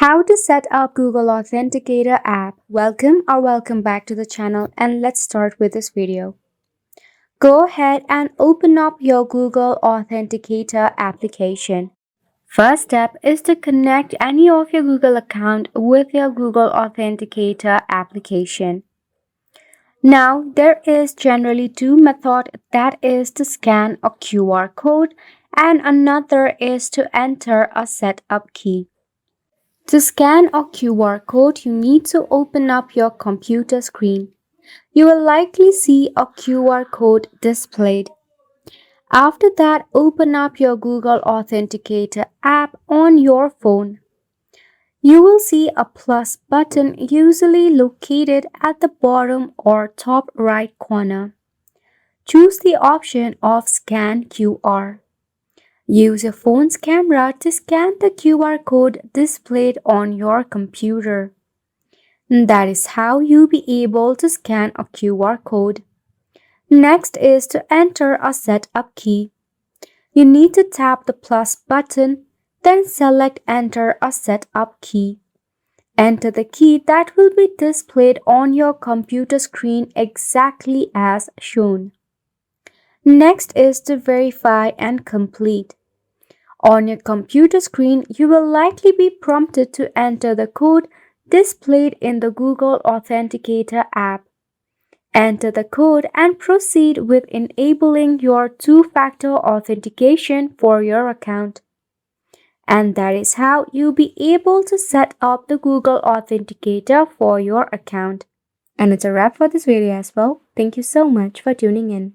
How to set up Google Authenticator app. Welcome back to the channel, and let's start with this video. Go ahead and open up your Google Authenticator application. First step is to connect any of your Google account with your Google Authenticator application. Now, there is generally two methods, that is to scan a QR code and another is to enter a setup key. To scan a QR code, you need to open up your computer screen. You will likely see a QR code displayed. After that, open up your Google Authenticator app on your phone. You will see a plus button usually located at the bottom or top right corner. Choose the option of Scan QR. Use your phone's camera to scan the QR code displayed on your computer. That is how you'll be able to scan a QR code. Next is to enter a setup key. You need to tap the plus button, then select Enter a setup key. Enter the key that will be displayed on your computer screen exactly as shown. Next is to verify and complete. On your computer screen, you will likely be prompted to enter the code displayed in the Google Authenticator app. Enter the code and proceed with enabling your two-factor authentication for your account. And that is how you'll be able to set up the Google Authenticator for your account. And it's a wrap for this video as well. Thank you so much for tuning in.